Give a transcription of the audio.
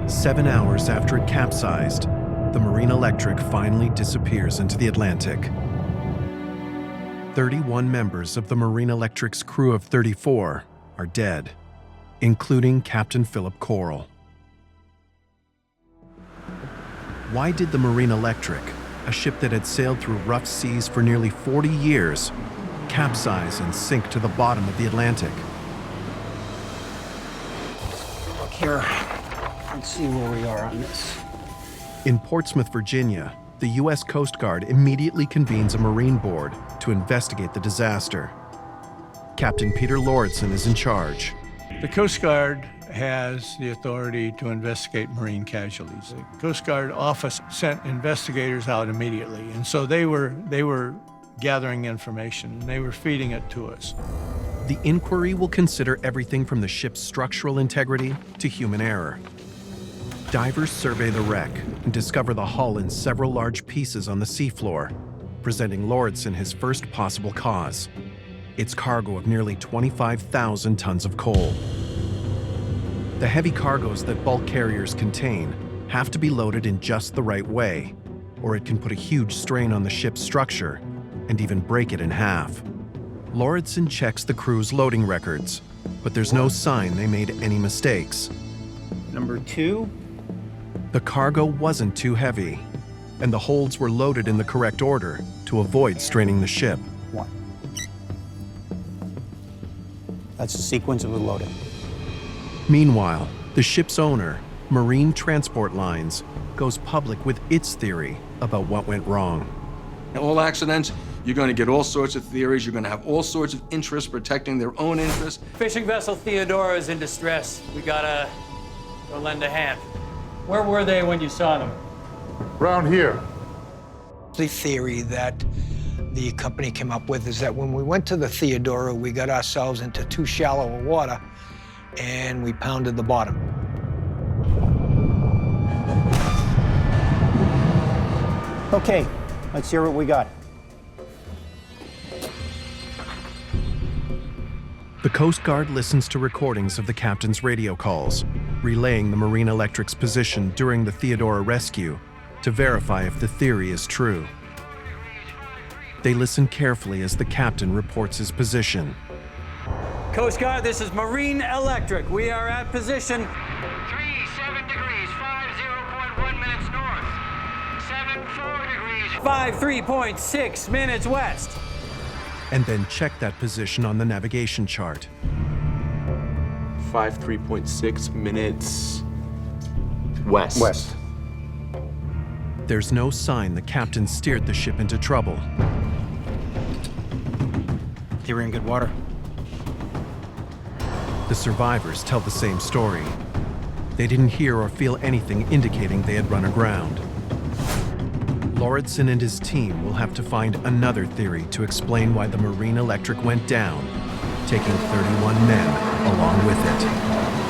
7 hours after it capsized, the Marine Electric finally disappears into the Atlantic. 31 members of the Marine Electric's crew of 34 are dead, including Captain Philip Coral. Why did the Marine Electric, a ship that had sailed through rough seas for nearly 40 years, capsize and sink to the bottom of the Atlantic? Look here. Let's see where we are on this. In Portsmouth, Virginia, the U.S. Coast Guard immediately convenes a Marine board to investigate the disaster. Captain Peter Lauritsen is in charge. The Coast Guard has the authority to investigate marine casualties. The Coast Guard office sent investigators out immediately, and so they were gathering information, and they were feeding it to us. The inquiry will consider everything from the ship's structural integrity to human error. Divers survey the wreck and discover the hull in several large pieces on the seafloor, presenting Lauritsen his first possible cause: its cargo of nearly 25,000 tons of coal. The heavy cargoes that bulk carriers contain have to be loaded in just the right way, or it can put a huge strain on the ship's structure and even break it in half. Lauritsen checks the crew's loading records, but there's no sign they made any mistakes. Number 2. The cargo wasn't too heavy, and the holds were loaded in the correct order to avoid straining the ship. 1. That's the sequence of the loading. Meanwhile, the ship's owner, Marine Transport Lines, goes public with its theory about what went wrong. In all accidents, you're going to get all sorts of theories. You're going to have all sorts of interests protecting their own interests. Fishing vessel Theodora is in distress. We gotta go lend a hand. Where were they when you saw them? Around here. The theory that the company came up with is that when we went to the Theodora, we got ourselves into too shallow a water and we pounded the bottom. Okay, let's hear what we got. The Coast Guard listens to recordings of the captain's radio calls, relaying the Marine Electric's position during the Theodora rescue to verify if the theory is true. They listen carefully as the captain reports his position. Coast Guard, this is Marine Electric. We are at position 37 degrees, 50.1 minutes north, 74 degrees, 53.6 minutes west. And then check that position on the navigation chart. 53.6 minutes west. West. There's no sign the captain steered the ship into trouble. They were in good water. The survivors tell the same story. They didn't hear or feel anything indicating they had run aground. Lauritsen and his team will have to find another theory to explain why the Marine Electric went down, taking 31 men along with it.